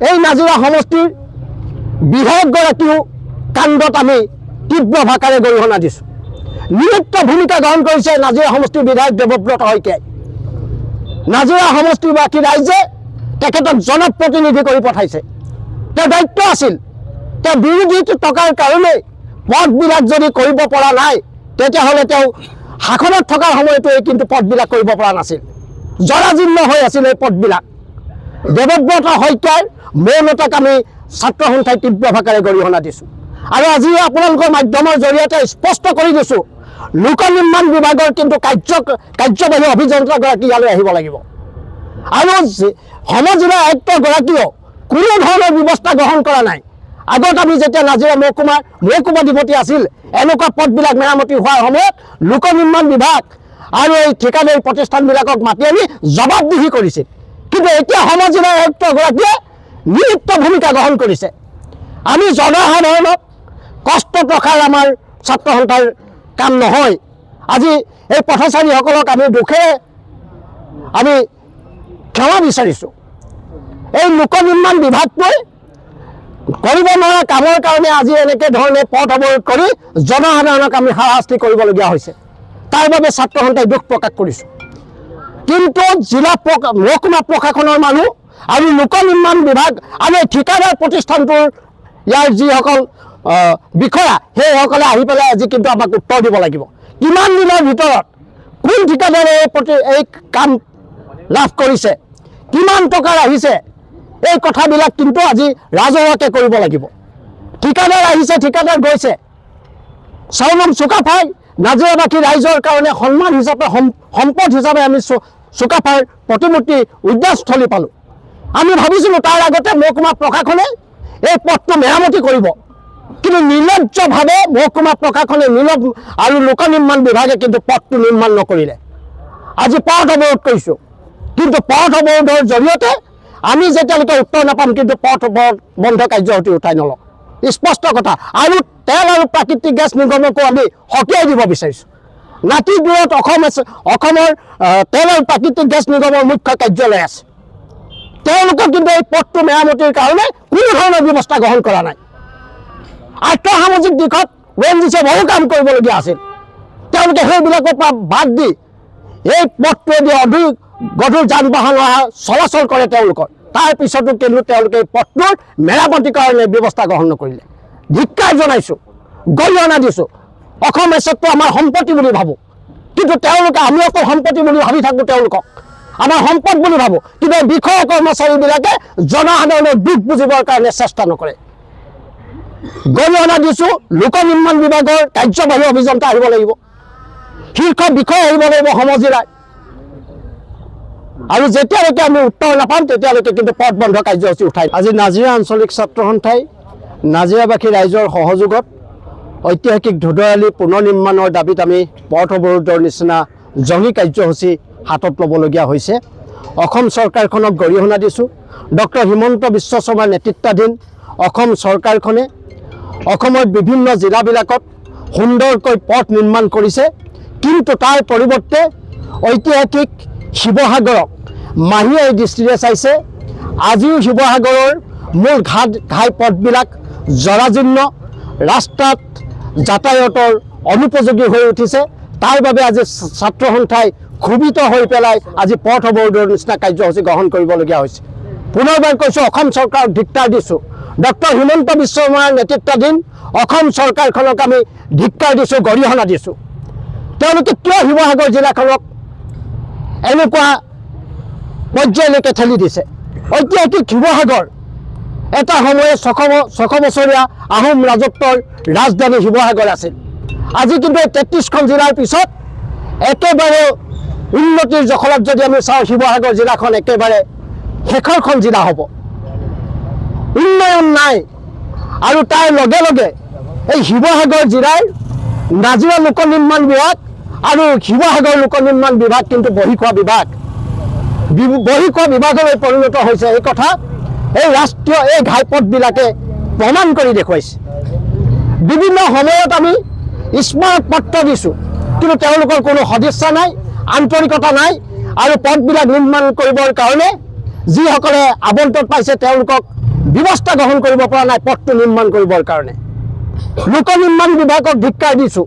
এই নাজিৰা সমষ্টিৰ বিধায়কগৰাকীও কাণ্ডত আমি তীব্ৰ ভাষাৰে গৰিহণা দিছোঁ। নিৰুক্ত ভূমিকা গ্ৰহণ কৰিছে নাজিৰা সমষ্টিৰ বিধায়ক দেৱব্ৰত শইকীয়াই। নাজিৰা সমষ্টিবাসী ৰাইজে তেখেতক জনপ্ৰতিনিধি কৰি পঠাইছে। তেওঁৰ দায়িত্ব আছিল, তেওঁ বিৰোধী টকাৰ কাৰণে পদবিলাক যদি কৰিব পৰা নাই তেতিয়াহ'লে তেওঁ শাসনত থকাৰ সময়তো কিন্তু পদবিলাক কৰিব পৰা নাছিল। জৰাজীৰ্ণ হৈ আছিল এই পদবিলাক। দেৱব্ৰত শইকীয়াৰ মৌনতাক আমি ছাত্ৰ সন্থাই তীব্ৰ ভাষাৰে গৰিহণা দিছোঁ। আৰু আজি আপোনালোকৰ মাধ্যমৰ জৰিয়তে স্পষ্ট কৰি দিছোঁ, লোক নিৰ্মাণ বিভাগৰ কিন্তু কাৰ্যবাহী অভিযন্তাগৰাকী ইয়ালৈ আহিব লাগিব। আৰু সমজিলা আয়ুক্তগৰাকীয়েও কোনো ধৰণৰ ব্যৱস্থা গ্ৰহণ কৰা নাই। আগত আমি যেতিয়া নাজিৰা মহকুমাধিপতি আছিল, এনেকুৱা পদবিলাক মেৰামতি হোৱাৰ সময়ত লোক নিৰ্মাণ বিভাগ আৰু এই ঠিকাদাৰী প্ৰতিষ্ঠানবিলাকক মাতি আনি জবাবদিহি কৰিছিল। কিন্তু এতিয়া সমজিলা আয়ুক্তগৰাকীয়ে নিৰুক্ত ভূমিকা গ্ৰহণ কৰিছে। আমি জনসাধাৰণক কষ্টত ৰখাৰ আমাৰ ছাত্ৰ সন্থাৰ কাম নহয়। আজি এই পথচাৰীসকলক আমি দুখেৰে আমি ক্ষমা বিচাৰিছোঁ। এই লোক নিৰ্মাণ বিভাগটোৱে কৰিব নোৱাৰা কামৰ কাৰণে আজি এনেকৈ ধৰণে পথ অৱৰোধ কৰি জনসাধাৰণক আমি হাৰাশাস্তি কৰিবলগীয়া হৈছে। তাৰ বাবে ছাত্ৰ সন্থাই দুখ প্ৰকাশ কৰিছোঁ। কিন্তু জিলা মহকুমা প্ৰশাসনৰ মানুহ আৰু লোক নিৰ্মাণ বিভাগ আৰু ঠিকাদাৰ প্ৰতিষ্ঠানটোৰ ইয়াৰ যিসকল বিষয়া সেইসকলে আহি পেলাই আজি কিন্তু আমাক উত্তৰ দিব লাগিব। কিমান দিনৰ ভিতৰত কোন ঠিকাদাৰে এই কাম লাভ কৰিছে, কিমান টকাৰ আহিছে, এই কথাবিলাক কিন্তু আজি ৰাজহুৱাকৈ কৰিব লাগিব। ঠিকাদাৰ আহিছে, ঠিকাদাৰ গৈছে। চাউলম চুকাফাই নাজিৰাবাসী ৰাইজৰ কাৰণে সন্মান হিচাপে সম্পদ হিচাপে আমি চুকাফাৰ প্ৰতিমূৰ্তি উদ্যানস্থলী পালোঁ। আমি ভাবিছিলোঁ তাৰ আগতে মহকুমা প্ৰশাসনে এই পথটো মেৰামতি কৰিব, কিন্তু নিৰ্লজ্জভাৱে মহকুমা প্ৰশাসনে আৰু লোক নিৰ্মাণ বিভাগে কিন্তু পথটো নিৰ্মাণ নকৰিলে। আজি পথ অৱৰোধ কৰিছোঁ, কিন্তু পথ অৱৰোধৰ জৰিয়তে আমি যেতিয়ালৈকে উত্তৰ নাপাম কিন্তু পথ বন্ধ কাৰ্যসূচী উঠাই নলওঁ। স্পষ্ট কথা। আৰু তেল আৰু প্ৰাকৃতিক গেছ নিগমকো আমি সকীয়াই দিব বিচাৰিছোঁ। নাতিদূৰত অসমৰ তেল আৰু প্ৰাকৃতিক গেছ নিগমৰ মুখ্য কাৰ্যালয় আছে। তেওঁলোকে কিন্তু এই পথটো মেৰামতিৰ কাৰণে কোনো ধৰণৰ ব্যৱস্থা গ্ৰহণ কৰা নাই। আৰ্থসামাজিক দিশত ONGC বহু কাম কৰিবলগীয়া আছিল। তেওঁলোকে সেইবিলাকৰ পৰা বাদ দি এই পথটোৱেদি অধিক গধুৰ যান বাহন চলাচল কৰে তেওঁলোকৰ। তাৰপিছতো কিন্তু তেওঁলোকে এই পথটোৰ মেৰামতিৰ কাৰণে ব্যৱস্থা গ্ৰহণ নকৰিলে। ধিক্কাৰ জনাইছোঁ, গৰিহণা দিছোঁ। অসম ৰাজ্যটো আমাৰ সম্পত্তি বুলি ভাবোঁ, কিন্তু তেওঁলোকে আমি অকল সম্পত্তি বুলি ভাবি থাকোঁ, তেওঁলোকক আমাৰ সম্পদ বুলি ভাবোঁ। কিন্তু বিষয়া কৰ্মচাৰীবিলাকে জনসাধাৰণৰ দুখ বুজিবৰ কাৰণে চেষ্টা নকৰে। গৰিহণা দিছোঁ, লোক নিৰ্মাণ বিভাগৰ কাৰ্যবাহী অভিযন্তা আহিব লাগিব, শীৰ্ষ বিষয়া আহিব লাগিব সমজিলাৰ। আৰু যেতিয়ালৈকে আমি উত্তৰ নাপাম তেতিয়ালৈকে কিন্তু পথ বন্ধ কাৰ্যসূচী উঠাই। আজি নাজিৰা আঞ্চলিক ছাত্ৰ সন্থাই নাজিৰাবাসী ৰাইজৰ সহযোগত ঐতিহাসিক ধুদৰালি পুনৰ নিৰ্মাণৰ দাবীত আমি পথ অৱৰোধৰ নিচিনা জংগী কাৰ্যসূচী হাতত ল'বলগীয়া হৈছে। অসম চৰকাৰখনক গৰিহণা দিছোঁ। ডক্টৰ হিমন্ত বিশ্ব শৰ্মাৰ নেতৃত্বাধীন অসম চৰকাৰখনে অসমৰ বিভিন্ন জিলাবিলাকত সুন্দৰকৈ পথ নিৰ্মাণ কৰিছে, কিন্তু তাৰ পৰিৱৰ্তে ঐতিহাসিক শিৱসাগৰক মাহীয়াই দৃষ্টিৰে চাইছে। আজিও শিৱসাগৰৰ মূল ঘাই পথবিলাক জৰাজীৰ্ণ, ৰাস্তাত যাতায়াতৰ অনুপযোগী হৈ উঠিছে। তাৰ বাবে আজি ছাত্ৰ সন্থাই ক্ষোভিত হৈ পেলাই আজি পথ অৱৰোধৰ নিচিনা কাৰ্যসূচী গ্ৰহণ কৰিবলগীয়া হৈছে। পুনৰবাৰ কৈছোঁ, অসম চৰকাৰক ধিক্কাৰ দিছোঁ। ডক্টৰ হিমন্ত বিশ্ব শৰ্মাৰ নেতৃত্বাধীন অসম চৰকাৰখনক আমি ধিক্কাৰ দিছোঁ, গৰিহণা দিছোঁ। তেওঁলোকে কিয় শিৱসাগৰ জিলাখনক এনেকুৱা পৰ্যায়লৈকে ঠেলি দিছে? ঐতিহাসিক শিৱসাগৰ এটা সময়ত 600 বছৰীয়া আহোম ৰাজত্বৰ ৰাজধানী শিৱসাগৰ আছিল। আজি কিন্তু 33খন জিলাৰ পিছত একেবাৰে উন্নতিৰ জখলাত যদি আমি চাওঁ, শিৱসাগৰ জিলাখন একেবাৰে শেষৰখন জিলা হ'ব। উন্নয়ন নাই। আৰু তাৰ লগে লগে এই শিৱসাগৰ জিলাৰ নাজিৰা লোক নিৰ্মাণ বিভাগ আৰু শিৱসাগৰ লোক নিৰ্মাণ বিভাগ কিন্তু বহি খোৱা বিভাগলৈ পৰিণত হৈছে। এই কথা এই ৰাষ্ট্ৰীয় এই ঘাইপথবিলাকে প্ৰমাণ কৰি দেখুৱাইছে। বিভিন্ন সময়ত আমি স্মাৰক পত্ৰ দিছোঁ, কিন্তু তেওঁলোকৰ কোনো সদিচ্ছা নাই, আন্তৰিকতা নাই। আৰু পথবিলাক নিৰ্মাণ কৰিবৰ কাৰণে যিসকলে আবণ্টন পাইছে তেওঁলোকক ব্যৱস্থা গ্ৰহণ কৰিব পৰা নাই পথটো নিৰ্মাণ কৰিবৰ কাৰণে। লোক নিৰ্মাণ বিভাগক ধিক্কাৰ দিছোঁ।